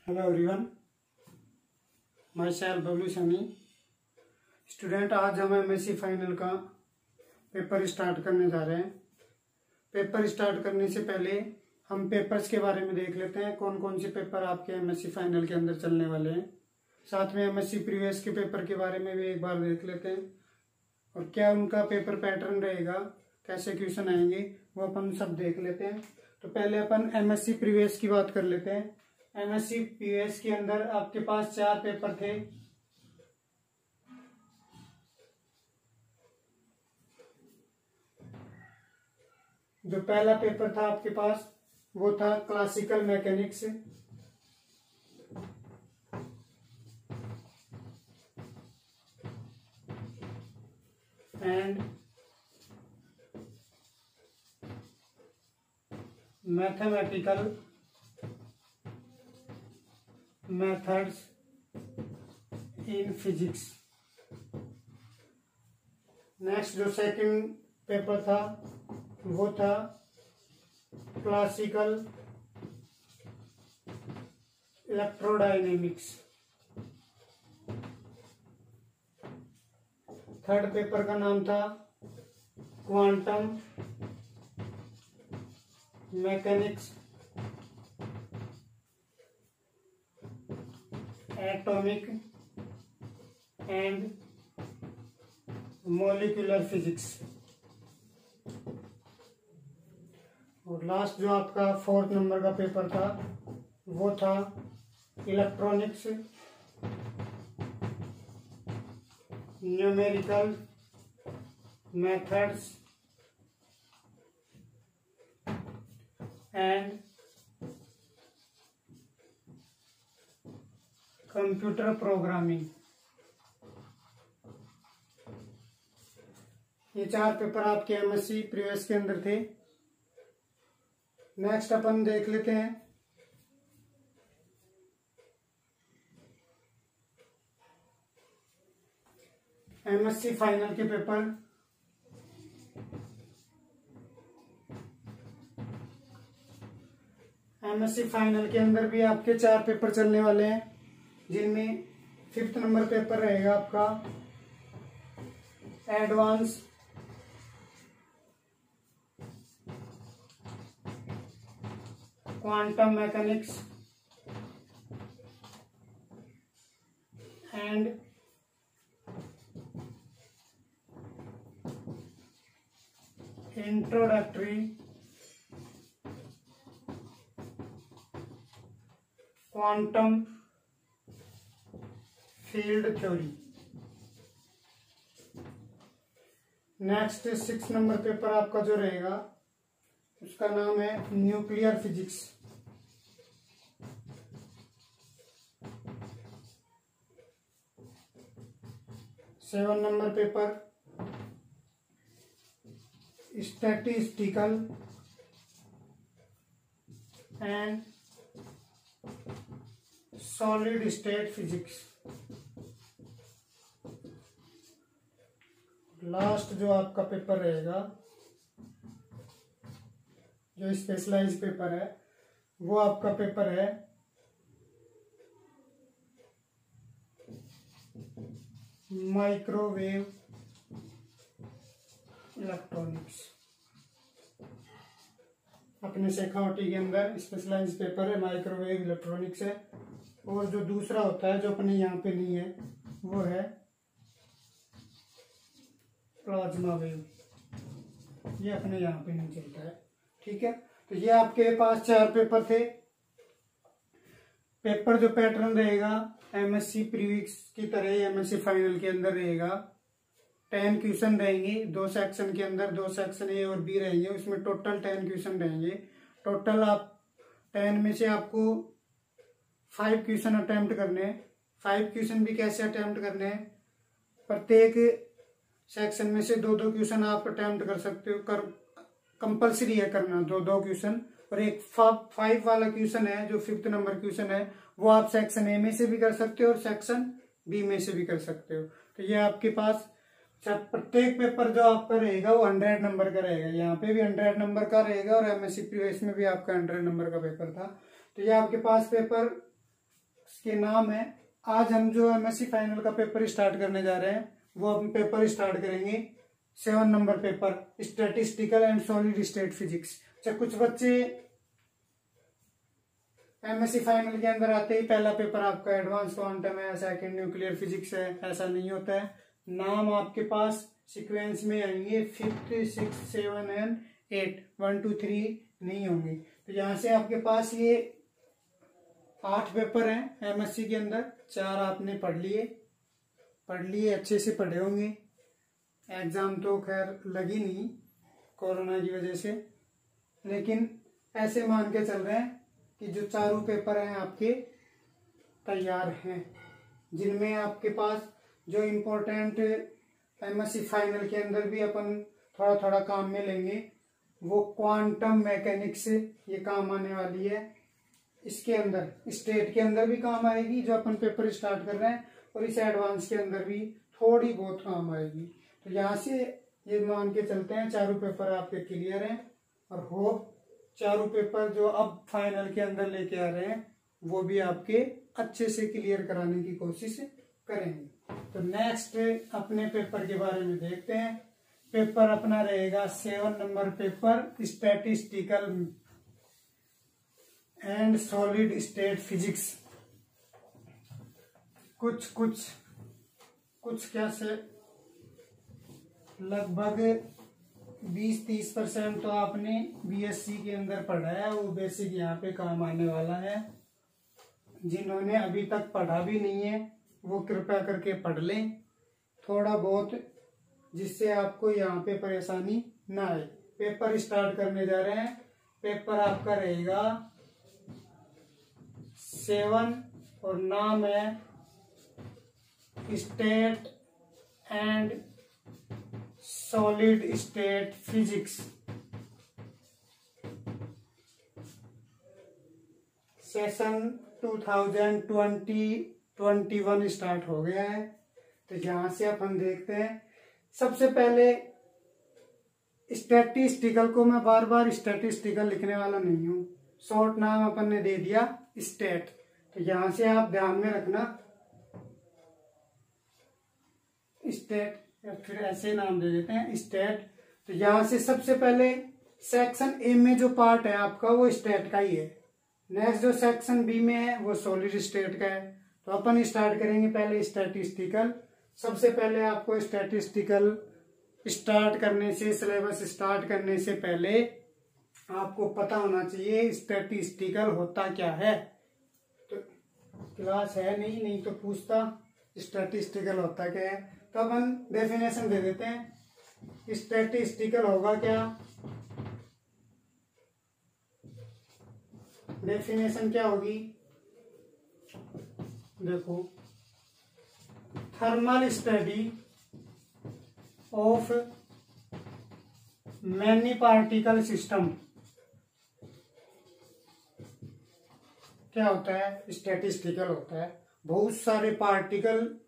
Hello everyone, my self Bablu Sunny student. आज हम MSc final का पेपर स्टार्ट करने जा रहे हैं। पेपर स्टार्ट करने से पहले हम पेपर्स के बारे में देख लेते हैं, कौन कौन से पेपर आपके एमएससी फाइनल के अंदर चलने वाले हैं। साथ में एमएससी प्रीवियस के पेपर के बारे में भी एक बार देख लेते हैं और क्या उनका पेपर पैटर्न रहेगा, कैसे क्वेश्चन आएंगे, वो अपन सब देख लेते हैं। तो पहले अपन एमएससी प्रीवियस की बात कर लेते हैं। एमएससी प्रीवियस के अंदर आपके पास 4 पेपर थे। जो पहला पेपर था आपके पास वो था classical mechanics, and mathematical methods in physics. Next जो सेकंड पेपर था वो था क्लासिकल इलेक्ट्रोडायनेमिक्स। थर्ड पेपर का नाम था quantum mechanics, atomic and molecular physics. और लास्ट जो आपका 4th नंबर का पेपर था वो था electronics, numerical methods and computer programming. ये 4 पेपर आपके एमएससी प्रीवियस के अंदर थे। नेक्स्ट अपन देख लेते हैं एमएससी फाइनल के पेपर। एमएससी फाइनल के अंदर भी आपके 4 पेपर चलने वाले हैं, जिनमें 5th नंबर पेपर रहेगा आपका advance quantum mechanics and introductory quantum field theory. Next 6th number paper आपका जो रहेगा उसका नाम है nuclear physics. 7 number paper statistical and solid state physics. Last जो आपका पेपर रहेगा, जो स्पेशलाइज पेपर है, वो आपका पेपर है माइक्रोवेव इलेक्ट्रॉनिक्स। अपने शेखावटी के अंदर स्पेशलाइज पेपर है माइक्रोवेव इलेक्ट्रॉनिक्स है। और जो दूसरा होता है जो अपने यहाँ पे नहीं है वो है प्लाज्मा वेव, ये अपने यहाँ पे नहीं चलता है। ठीक है, तो ये आपके पास 4 पेपर थे। पेपर जो पैटर्न रहेगा एमएससी प्रीवियस की तरह ही एमएससी फाइनल के अंदर रहेगा। 10 क्वेश्चन रहेंगे 2 सेक्शन के अंदर, 2 सेक्शन ए और बी रहेंगे, उसमें टोटल 10 क्वेश्चन रहेंगे। टोटल आप 10 में से आपको 5 क्वेश्चन अटेम्प्ट करने हैं। 5 क्वेश्चन भी कैसे अटेम्प्ट करने हैं, प्रत्येक सेक्शन में से 2-2 क्वेश्चन आप अटेम्प्ट कर सकते हो, कंपल्सरी है करना 2-2 क्वेश्चन। और एक 5 वाला क्वेश्चन है जो 5th नंबर क्वेश्चन है, वो आप सेक्शन ए में से भी कर सकते हो और सेक्शन बी में से भी कर सकते हो। तो ये आपके पास प्रत्येक पेपर जो आपका रहेगा वो 100 नंबर का रहेगा। यहाँ पे भी 100 नंबर का रहेगा और एमएससी प्रीवियस में भी आपका 100 नंबर का पेपर था। तो ये आपके पास पेपर के नाम है। आज हम जो एमएससी फाइनल का पेपर स्टार्ट करने जा रहे हैं वो हम पेपर स्टार्ट करेंगे 7 number paper, statistical and solid state physics. अच्छा, कुछ बच्चे एमएससी फाइनल के अंदर आते ही पहला पेपर आपका एडवांस क्वांटम है, सेकंड न्यूक्लियर फिजिक्स है, ऐसा नहीं होता है। नाम आपके पास सीक्वेंस में आएंगे 5th 6th 7 एंड 8, 1 2 3 नहीं होंगे। तो यहाँ से आपके पास ये 8 पेपर हैं एमएससी के अंदर। 4 आपने पढ़ लिए अच्छे से पढ़े होंगे। एग्जाम तो खैर लगी नहीं कोरोना की वजह से, लेकिन ऐसे मान के चल रहे हैं कि जो 4 पेपर हैं आपके तैयार हैं, जिनमें आपके पास जो इम्पोर्टेंट एमएससी फाइनल के अंदर भी अपन थोड़ा थोड़ा काम में लेंगे वो क्वांटम मैकेनिक्स ये काम आने वाली है। इसके अंदर स्टेट के अंदर भी काम आएगी जो अपन पेपर स्टार्ट कर रहे हैं, और इस एडवांस के अंदर भी थोड़ी बहुत काम आएगी। तो यहाँ से ये मान के चलते हैं 4 पेपर आपके क्लियर हैं, और होप 4 पेपर जो अब फाइनल के अंदर लेके आ रहे हैं वो भी आपके अच्छे से क्लियर कराने की कोशिश करेंगे। तो नेक्स्ट अपने पेपर के बारे में देखते हैं। पेपर अपना रहेगा 7 number paper, statistical and solid state physics. कुछ क्या से लगभग 20-30% तो आपने बीएससी के अंदर पढ़ा है, वो बेसिक यहाँ पे काम आने वाला है। जिन्होंने अभी तक पढ़ा भी नहीं है वो कृपया करके पढ़ लें थोड़ा बहुत, जिससे आपको यहाँ पे परेशानी ना आए। पेपर स्टार्ट करने जा रहे हैं। पेपर आपका रहेगा 7 और नाम है state and solid state physics. Session 2020-21 start हो गया है। तो यहां से अपन देखते हैं। सबसे पहले स्टैटिस्टिकल को मैं बार बार स्टैटिस्टिकल लिखने वाला नहीं हूं, शॉर्ट नाम अपन ने दे दिया स्टेट। तो यहां से आप ध्यान में रखना स्टेट, फिर ऐसे नाम दे देते हैं स्टेट। तो यहां से सबसे पहले सेक्शन ए में जो पार्ट है आपका वो स्टेट का ही है। नेक्स्ट जो सेक्शन बी में है वो सॉलिड स्टेट का है। तो अपन स्टार्ट करेंगे पहले स्टैटिस्टिकल। सबसे पहले आपको स्टैटिस्टिकल स्टार्ट करने से, सिलेबस स्टार्ट करने से पहले आपको पता होना चाहिए स्टैटिस्टिकल होता क्या है। तो क्लास है नहीं तो पूछता स्टैटिस्टिकल होता क्या है। तो अपन डेफिनेशन दे देते हैं। स्टैटिस्टिकल होगा क्या, डेफिनेशन क्या होगी, देखो, thermal study of many particle system. क्या होता है, स्टैटिस्टिकल होता है। बहुत सारे पार्टिकल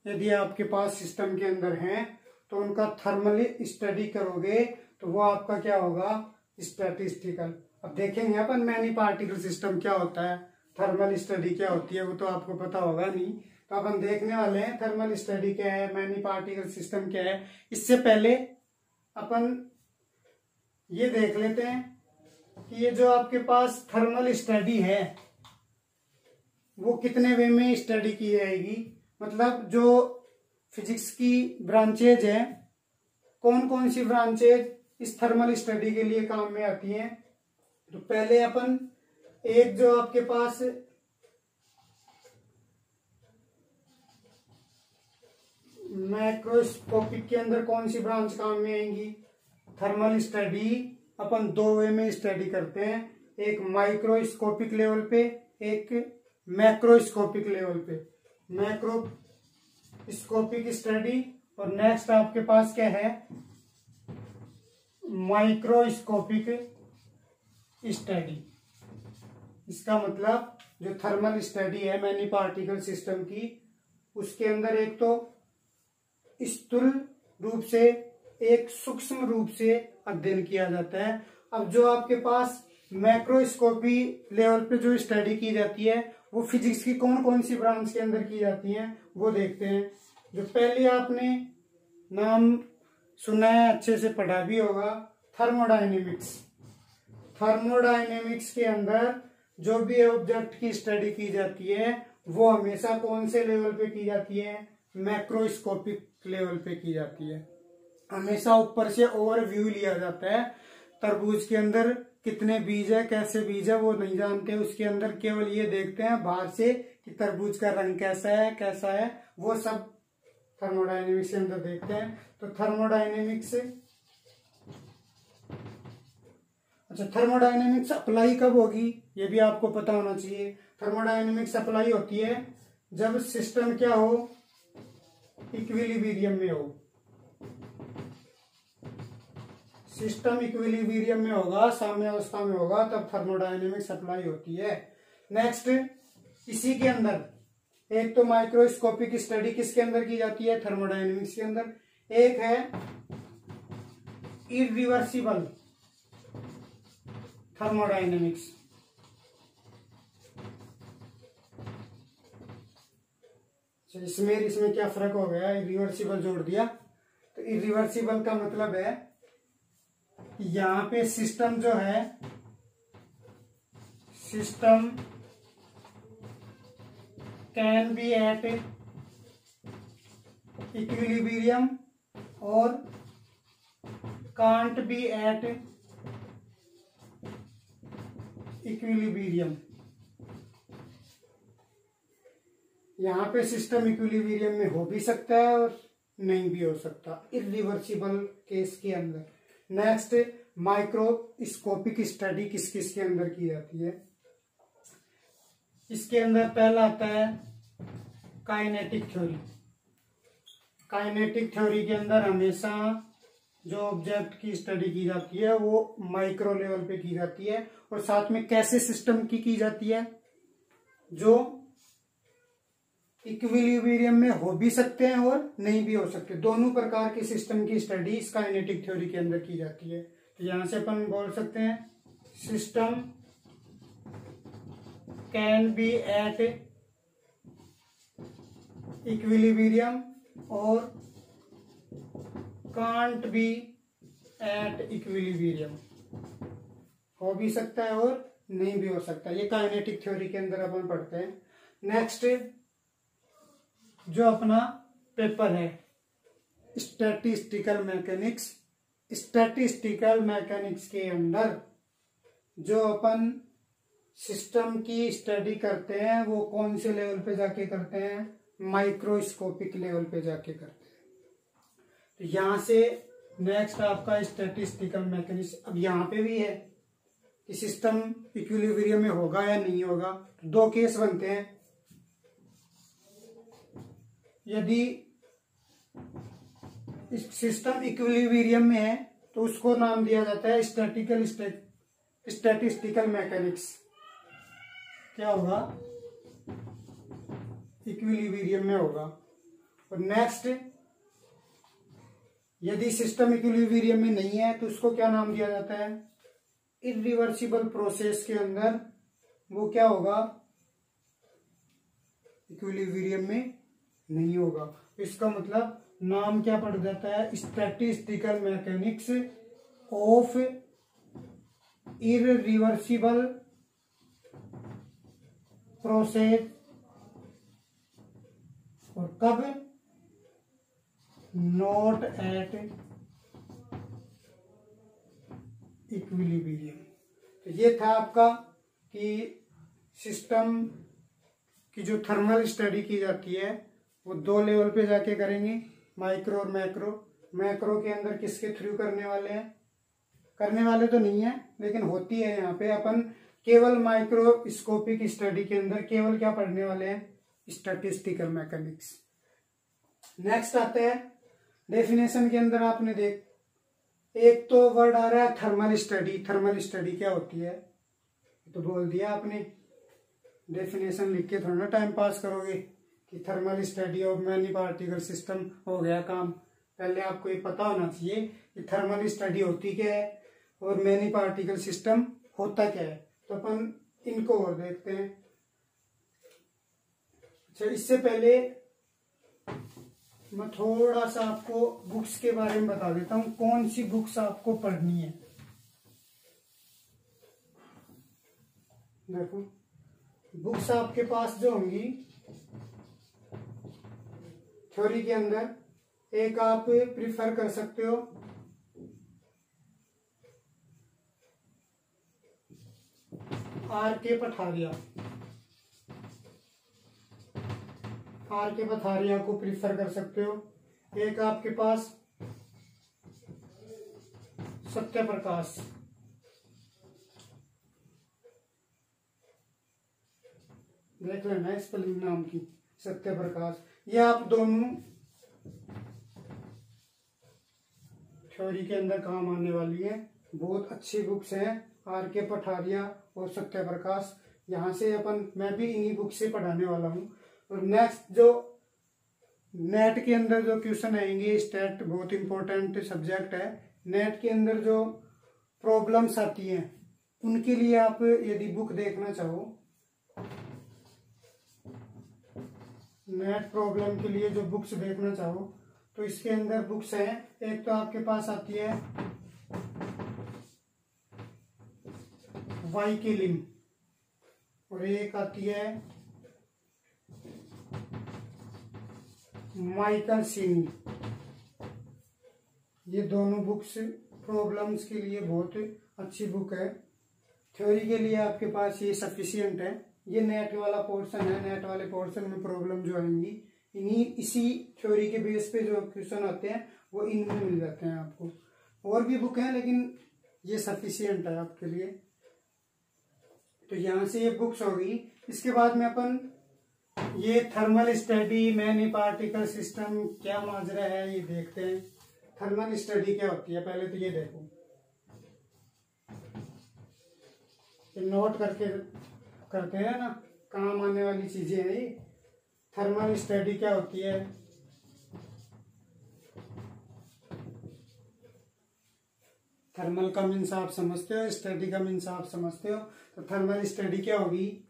यदि आपके पास सिस्टम के अंदर हैं तो उनका थर्मली स्टडी करोगे तो वो आपका क्या होगा, स्टैटिस्टिकल। अब देखेंगे अपन मैनी पार्टिकल सिस्टम क्या होता है, थर्मल स्टडी क्या होती है, वो तो आपको पता होगा नहीं। तो अपन देखने वाले हैं थर्मल स्टडी क्या है, मैनी पार्टिकल सिस्टम क्या है। इससे पहले अपन ये देख लेते हैं कि ये जो आपके पास थर्मल स्टडी है वो कितने वे में स्टडी की जाएगी। मतलब जो फिजिक्स की ब्रांचेज है, कौन कौन सी ब्रांचेज इस थर्मल स्टडी के लिए काम में आती हैं। तो पहले अपन एक जो आपके पास माइक्रोस्कोपिक के अंदर कौन सी ब्रांच काम में आएंगी, थर्मल स्टडी अपन 2 वे में स्टडी करते हैं, एक माइक्रोस्कोपिक लेवल पे, एक मैक्रोस्कोपिक लेवल पे। मैक्रोस्कोपिक स्टडी और नेक्स्ट आपके पास क्या है, माइक्रोस्कोपिक स्टडी। इसका मतलब जो थर्मल स्टडी है मैनी पार्टिकल सिस्टम की, उसके अंदर एक तो स्थूल रूप से, एक सूक्ष्म रूप से अध्ययन किया जाता है। अब जो आपके पास मैक्रोस्कोपी लेवल पे जो स्टडी की जाती है वो फिजिक्स की कौन कौन सी ब्रांच के अंदर की जाती हैं वो देखते हैं। जो पहले आपने नाम सुना है, अच्छे से पढ़ा भी होगा, थर्मोडायनेमिक्स। थर्मोडायनेमिक्स के अंदर जो भी ऑब्जेक्ट की स्टडी की जाती है वो हमेशा कौन से लेवल पे की जाती है, मैक्रोस्कोपिक लेवल पे की जाती है। हमेशा ऊपर से ओवरव्यू लिया जाता है। तरबूज के अंदर कितने बीज है, कैसे बीज है वो नहीं जानते, उसके अंदर केवल ये देखते हैं बाहर से कि तरबूज का रंग कैसा है, वो सब थर्मोडायनेमिक्स के अंदर देखते हैं। तो थर्मोडायनेमिक्स, अच्छा थर्मोडायनेमिक्स अप्लाई कब होगी ये भी आपको पता होना चाहिए। थर्मोडायनेमिक्स अप्लाई होती है जब सिस्टम क्या हो, इक्विलिब्रियम में हो। सिस्टम इक्विलिब्रियम में होगा, साम्य अवस्था में होगा, तब थर्मोडायनेमिक्स अप्लाई होती है। नेक्स्ट, इसी के अंदर एक तो माइक्रोस्कोपिक स्टडी किसके अंदर की जाती है, थर्मोडायनेमिक्स के अंदर। एक है इरिवर्सिबल थर्मोडायनेमिक्स। इसमें क्या फर्क हो गया, इरिवर्सिबल जोड़ दिया। तो इरिवर्सिबल का मतलब है यहां पे सिस्टम जो है, system can be at equilibrium और कांट बी एट इक्विलिब्रियम। यहां पे सिस्टम इक्विलिब्रियम में हो भी सकता है और नहीं भी हो सकता, इरिवर्सिबल केस के अंदर। नेक्स्ट, माइक्रोस्कोपिक स्टडी किस किस के अंदर की जाती है। इसके अंदर पहला आता है काइनेटिक थ्योरी। काइनेटिक थ्योरी के अंदर हमेशा जो ऑब्जेक्ट की स्टडी की जाती है वो माइक्रो लेवल पे की जाती है, और साथ में कैसे सिस्टम की जाती है, जो इक्विलिब्रियम में हो भी सकते हैं और नहीं भी हो सकते। दोनों प्रकार के सिस्टम की स्टडी इस काइनेटिक थ्योरी के अंदर की जाती है। तो यहां से अपन बोल सकते हैं system can be at equilibrium और कांट बी एट इक्विलिब्रियम। हो भी सकता है और नहीं भी हो सकता, ये काइनेटिक थ्योरी के अंदर अपन पढ़ते हैं। नेक्स्ट, जो अपना पेपर है स्टैटिस्टिकल मैकेनिक्स। स्टैटिस्टिकल मैकेनिक्स के अंदर जो अपन सिस्टम की स्टडी करते हैं वो कौन से लेवल पे जाके करते हैं, माइक्रोस्कोपिक लेवल पे जाके करते हैं। तो यहां से नेक्स्ट आपका स्टैटिस्टिकल मैकेनिक्स। अब यहां पे भी है कि सिस्टम इक्विलिब्रियम में होगा या नहीं होगा। तो दो केस बनते हैं, यदि सिस्टम इक्विलिब्रियम में है तो उसको नाम दिया जाता है स्टैटिस्टिकल मैकेनिक्स। क्या होगा, इक्विलिब्रियम में होगा। और नेक्स्ट, यदि सिस्टम इक्विलिब्रियम में नहीं है तो उसको क्या नाम दिया जाता है, इरिवर्सिबल प्रोसेस के अंदर वो क्या होगा, इक्विलिब्रियम में नहीं होगा। इसका मतलब नाम क्या पड़ जाता है, statistical mechanics of irreversible process. और कब, नॉट एट इक्विलिब्रियम। तो ये था आपका कि सिस्टम की जो थर्मल स्टडी की जाती है वो दो लेवल पे जाके करेंगे, माइक्रो और मैक्रो। मैक्रो के अंदर किसके थ्रू करने वाले हैं, करने वाले तो नहीं है लेकिन होती है। यहाँ पे अपन केवल माइक्रोस्कोपिक स्टडी के अंदर केवल क्या पढ़ने वाले हैं, स्टैटिस्टिकल मैकेनिक्स। नेक्स्ट आता है डेफिनेशन के अंदर आपने एक तो वर्ड आ रहा है थर्मल स्टडी। थर्मल स्टडी क्या होती है तो बोल दिया आपने, डेफिनेशन लिख के थोड़ा ना टाइम पास करोगे कि thermal study of many particle system हो गया काम। पहले आपको ये पता होना चाहिए कि थर्मल स्टडी होती क्या है और मैनी पार्टिकल सिस्टम होता क्या है। तो अपन इनको और देखते हैं। अच्छा, इससे पहले मैं थोड़ा सा आपको बुक्स के बारे में बता देता हूँ, कौन सी बुक्स आपको पढ़नी है। देखो, बुक्स आपके पास जो होंगी थ्योरी के अंदर, एक आप प्रिफर कर सकते हो R.K. पठारिया। R.K. पठारिया को प्रिफर कर सकते हो। एक आपके पास सत्य प्रकाश, देख लेना स्पेलिंग नाम की, सत्य प्रकाश। ये आप दोनों थ्योरी के अंदर काम आने वाली है, बहुत अच्छी बुक्स हैं, R.K. पठारिया और सत्य प्रकाश। यहाँ से मैं भी इन्हीं बुक से पढ़ाने वाला हूँ। और नेक्स्ट जो नेट के अंदर जो क्वेश्चन आएंगे, स्टेट बहुत इंपॉर्टेंट सब्जेक्ट है, नेट के अंदर जो प्रॉब्लम्स आती हैं उनके लिए आप यदि बुक देखना चाहो, नेट प्रॉब्लम के लिए जो बुक्स देखना चाहो, तो इसके अंदर बुक्स हैं। एक तो आपके पास आती है वाई के लिम, और एक आती है माइकल सिंह। ये दोनों बुक्स प्रॉब्लम्स के लिए बहुत अच्छी बुक है। थ्योरी के लिए आपके पास ये सफिशिएंट है। ये नेट वाला पोर्शन है, नेट वाले पोर्शन में प्रॉब्लम जो आएंगी इसी थ्योरी के बेस पे जो क्वेश्चन आते हैं वो इनमें मिल जाते हैं आपको। और भी बुक है लेकिन ये सफिशिएंट है आपके लिए। तो यहाँ से ये बुक्स होगी। इसके बाद में अपन ये thermal study, many particle system क्या माजरा है ये देखते हैं। थर्मल स्टडी क्या होती है पहले तो ये देखो, नोट करके करते हैं ना, काम आने वाली चीजें हैं ये। थर्मल स्टडी क्या होती है, थर्मल का मीन्स आप समझते हो, स्टडी का मीन्स आप समझते हो। तो थर्मल स्टडी क्या होगी,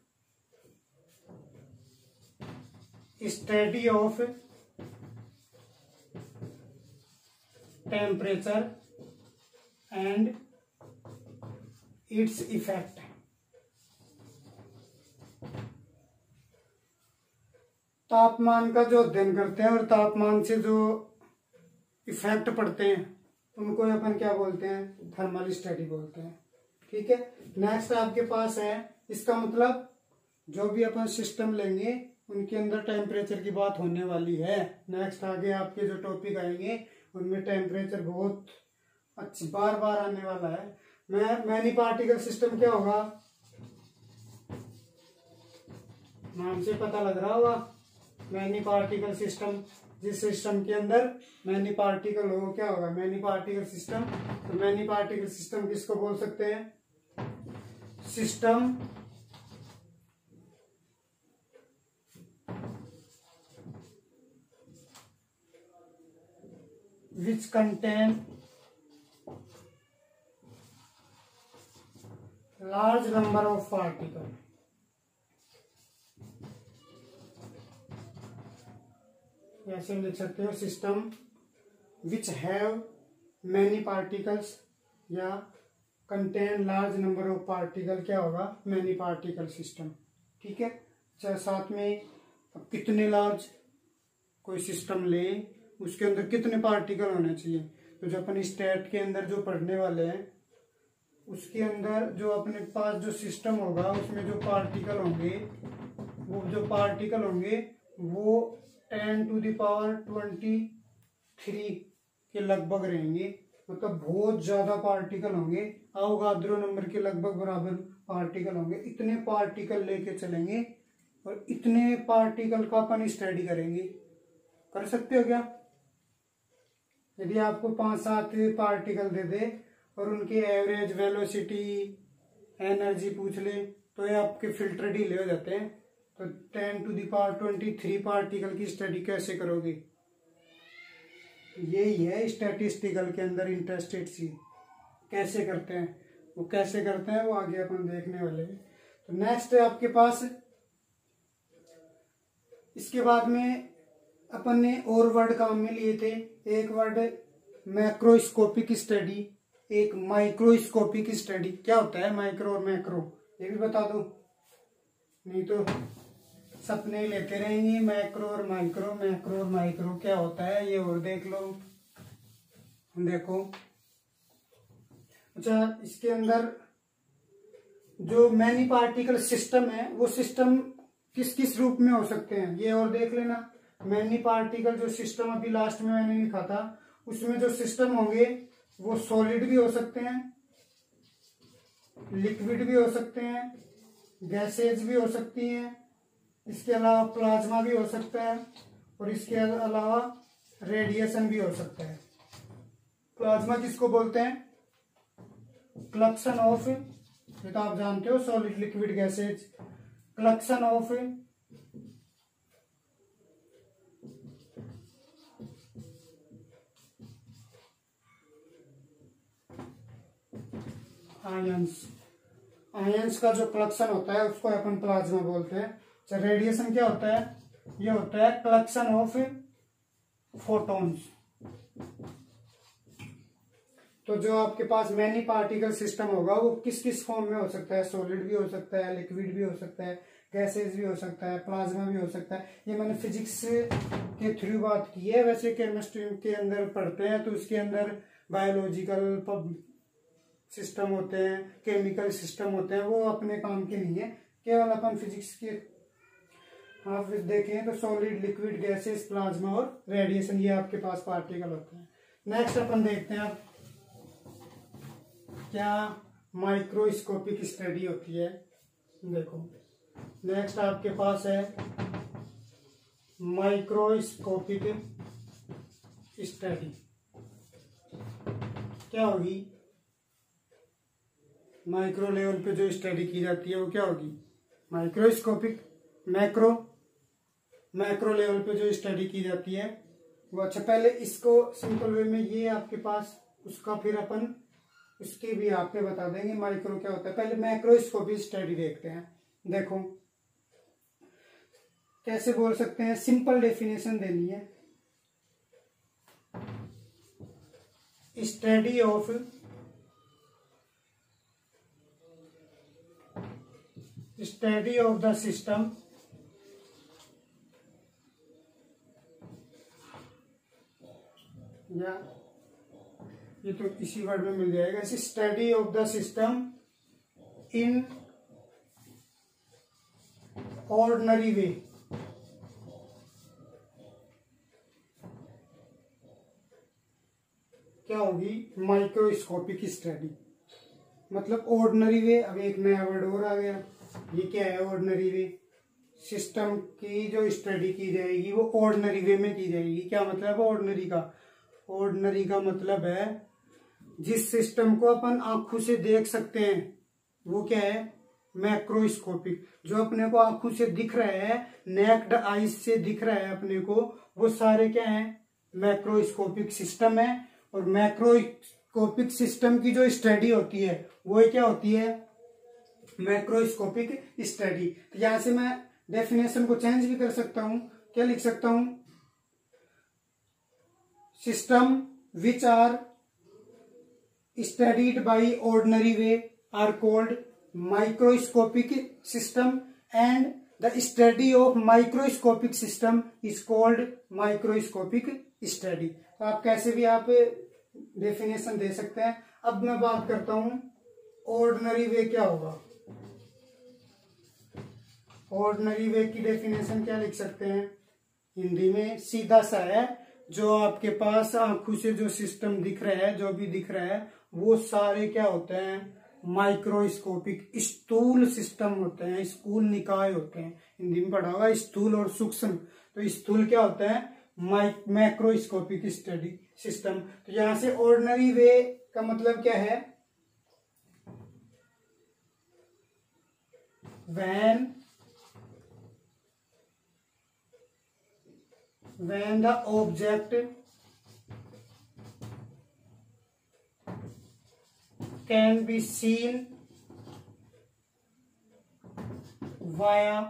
study of temperature and its effect. तापमान का जो अध्ययन करते हैं और तापमान से जो इफेक्ट पड़ते हैं उनको अपन क्या बोलते हैं, थर्मल स्टडी बोलते हैं। ठीक है। नेक्स्ट आपके पास है, इसका मतलब जो भी अपन सिस्टम लेंगे उनके अंदर टेम्परेचर की बात होने वाली है। नेक्स्ट आगे आपके जो टॉपिक आएंगे उनमें टेम्परेचर बहुत अच्छी बार बार आने वाला है। मैनी पार्टिकल सिस्टम क्या होगा, नाम से पता लग रहा होगा, मैनी पार्टिकल सिस्टम। जिस सिस्टम के अंदर मैनी पार्टिकल हो क्या होगा, मैनी पार्टिकल सिस्टम। तो मैनी पार्टिकल सिस्टम किसको बोल सकते हैं, system which contain large number of particles। ऐसे लिख सकते हो, system which have many particles या contain large number of particle क्या होगा, मैनी पार्टिकल सिस्टम। ठीक है। अच्छा, साथ में अब कितने लार्ज कोई सिस्टम ले उसके अंदर कितने पार्टिकल होने चाहिए। तो जो अपन स्टेट के अंदर जो पढ़ने वाले हैं उसके अंदर जो अपने पास जो सिस्टम होगा उसमें जो पार्टिकल होंगे वो 10⁻23 के लगभग रहेंगे। मतलब बहुत ज्यादा पार्टिकल होंगे, अवोगाद्रो नंबर के लगभग बराबर पार्टिकल होंगे। इतने पार्टिकल लेके चलेंगे और इतने पार्टिकल का अपन स्टडी करेंगे। कर सकते हो क्या? यदि आपको 5-7 पार्टिकल दे दे और उनकी एवरेज वेलोसिटी एनर्जी पूछ ले तो ये आपके फिल्टर ढीले हो जाते हैं। तो 10⁻23 पार्टिकल की स्टडी कैसे करोगे? यही है स्टैटिस्टिकल के अंदर इंटरेस्टेड सी। कैसे करते हैं वो आगे अपन देखने वाले हैं। तो नेक्स्ट है आपके पास इसके बाद में अपन ने और वर्ड काम में लिए थे। एक वर्ड मैक्रोस्कोपिक स्टडी, एक माइक्रोस्कोपिक स्टडी। क्या होता है माइक्रो और मैक्रो, ये भी बता दो, नहीं तो सपने ही लेते रहेंगे। मैक्रो और माइक्रो, मैक्रो और माइक्रो क्या होता है ये और देख लो। देखो अच्छा, इसके अंदर जो मैनी पार्टिकल सिस्टम है वो सिस्टम किस किस रूप में हो सकते हैं ये और देख लेना। मैनी पार्टिकल जो सिस्टम अभी लास्ट में मैंने लिखा था, उसमें जो सिस्टम होंगे वो सॉलिड भी हो सकते हैं, लिक्विड भी हो सकते हैं, गैसेज भी हो सकती हैं, इसके अलावा प्लाज्मा भी हो सकता है, और इसके अलावा रेडिएशन भी हो सकता है। प्लाज्मा किसको बोलते हैं? कलेक्शन ऑफ, ये तो आप जानते हो, solid liquid gases, collection of ions. Ions का जो कलेक्शन होता है उसको अपन प्लाज्मा बोलते हैं। अच्छा, रेडिएशन क्या होता है? ये होता है कलेक्शन ऑफ फोटॉन्स। तो जो आपके पास मैनी पार्टिकल सिस्टम होगा वो किस किस फॉर्म में हो सकता है? सॉलिड भी हो सकता है, लिक्विड भी हो सकता है, गैसेज भी हो सकता है, प्लाज्मा भी हो सकता है। ये मैंने फिजिक्स के थ्रू बात की है। वैसे केमिस्ट्री के अंदर पढ़ते हैं तो उसके अंदर बायोलॉजिकल सिस्टम होते हैं, केमिकल सिस्टम होते हैं, वो अपने काम के नहीं है, केवल अपन फिजिक्स के आप देखें तो सॉलिड, लिक्विड, गैसेस, प्लाज्मा और रेडिएशन, ये आपके पास पार्टिकल होते हैं। नेक्स्ट अपन देखते हैं अब क्या माइक्रोस्कोपिक स्टडी होती है। देखो नेक्स्ट आपके पास है माइक्रोस्कोपिक स्टडी। क्या होगी? माइक्रो लेवल पे जो स्टडी की जाती है वो क्या होगी? माइक्रोस्कोपिक। मैक्रो लेवल पे जो स्टडी की जाती है वो, अच्छा पहले इसको सिंपल वे में ये आपके पास उसका फिर अपन उसके भी आपके बता देंगे माइक्रो क्या होता है। पहले मैक्रोस्कोपिक स्टडी देखते हैं। देखो कैसे बोल सकते हैं, सिंपल डेफिनेशन देनी है। स्टडी ऑफ द सिस्टम या ये तो इसी वर्ड में मिल जाएगा। Study of the system in ordinary वे। क्या होगी? Microscopic study. मतलब ऑर्डिनरी वे। अब एक नया वर्ड और आ गया, ये क्या है? ऑर्डिनरी वे। सिस्टम की जो स्टडी की जाएगी वो ऑर्डिनरी वे में की जाएगी। क्या मतलब है ऑर्डिनरी का? ऑर्डिनरी का मतलब है जिस सिस्टम को अपन आंखों से देख सकते हैं वो क्या है? मैक्रोस्कोपिक। जो अपने को आंखों से दिख रहा है, नेक्ड आईज से दिख रहा है अपने को, वो सारे क्या है? मैक्रोस्कोपिक सिस्टम है। और मैक्रोस्कोपिक सिस्टम की जो स्टडी होती है वो क्या होती है? Macroscopic study. तो यहां से मैं डेफिनेशन को चेंज भी कर सकता हूं। क्या लिख सकता हूं? System which are studied by ordinary way are called microscopic system and the study of microscopic system is called microscopic study. तो आप कैसे भी आप डेफिनेशन दे सकते हैं। अब मैं बात करता हूं ऑर्डिनरी वे क्या होगा। ऑर्डिनरी वे की डेफिनेशन क्या लिख सकते हैं हिंदी में? सीधा सा है, जो आपके पास आंखों से जो सिस्टम दिख रहा है, जो भी दिख रहा है, वो सारे क्या होते हैं? माइक्रोस्कोपिक स्थूल सिस्टम होते हैं, स्थूल निकाय होते हैं। हिंदी में पढ़ा होगा स्थूल और सूक्ष्म। तो स्थूल क्या होता है? Macroscopic study system. तो यहां से ऑर्डिनरी वे का मतलब क्या है? when the object can be seen via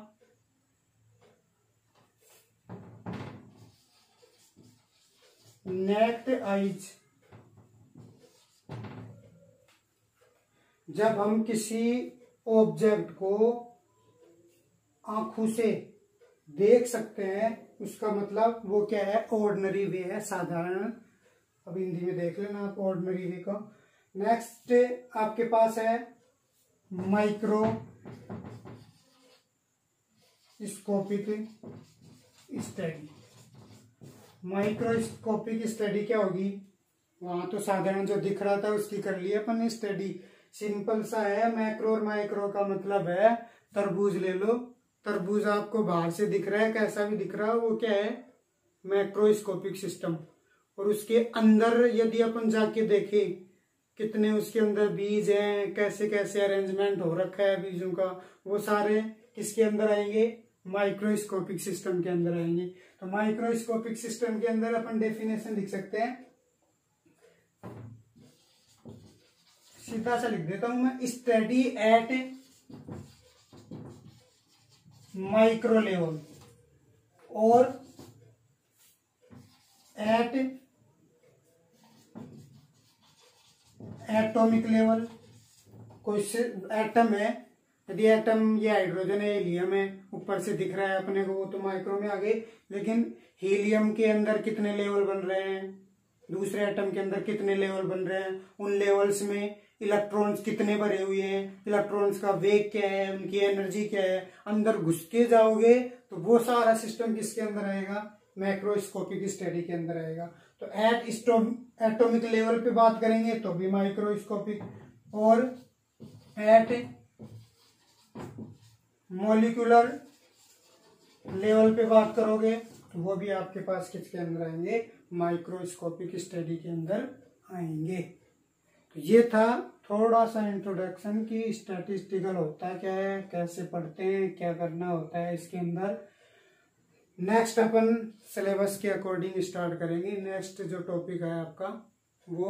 necked eyes, जब हम किसी ऑब्जेक्ट को आंखों से देख सकते हैं उसका मतलब वो क्या है, ऑर्डिनरी वे है, साधारण। अब हिंदी में देख लेना आप ऑर्डिनरी वे को। नेक्स्ट आपके पास है माइक्रोस्कोपिक स्टडी। माइक्रोस्कोपिक स्टडी क्या होगी, वहां तो साधारण जो दिख रहा था उसकी कर लिया अपन स्टडी, सिंपल सा है। मैक्रो और माइक्रो का मतलब है, तरबूज ले लो, तरबूज आपको बाहर से दिख रहा है, कैसा भी दिख रहा है, वो क्या है, मैक्रोस्कोपिक सिस्टम। और उसके अंदर यदि अपन जाके देखें कितने उसके अंदर बीज हैं, कैसे कैसे अरेंजमेंट हो रखा है बीजों का, वो सारे किसके अंदर आएंगे, माइक्रोस्कोपिक सिस्टम के अंदर आएंगे। तो माइक्रोस्कोपिक सिस्टम के अंदर अपन डेफिनेशन लिख सकते हैं, सीधा सा लिख देता हूं मैं, स्टडी एट माइक्रो लेवल और एट एटॉमिक लेवल। कोई एटम है, यदि एटम ये हाइड्रोजन है, हीलियम है, ऊपर से दिख रहा है अपने को, वो तो माइक्रो में आ गए। लेकिन हीलियम के अंदर कितने लेवल बन रहे हैं, दूसरे एटम के अंदर कितने लेवल बन रहे हैं, उन लेवल्स में इलेक्ट्रॉन्स कितने भरे हुए हैं, इलेक्ट्रॉन्स का वेग क्या है, उनकी एनर्जी क्या है, अंदर घुस के जाओगे तो वो सारा सिस्टम किसके अंदर आएगा, मैक्रोस्कोपिक स्टडी के अंदर आएगा। तो एटॉमिक लेवल पे बात करेंगे तो भी माइक्रोस्कोपिक, और एट मॉलिक्यूलर लेवल पे बात करोगे तो वो भी आपके पास किसके अंदर आएंगे, माइक्रोस्कोपिक स्टडी के अंदर आएंगे। तो ये था थोड़ा सा इंट्रोडक्शन कि स्टैटिस्टिकल होता क्या है, कैसे पढ़ते हैं, क्या करना होता है इसके अंदर। नेक्स्ट अपन सिलेबस के अकॉर्डिंग स्टार्ट करेंगे। नेक्स्ट जो टॉपिक है आपका वो,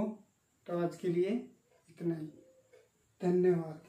तो आज के लिए इतना ही, धन्यवाद।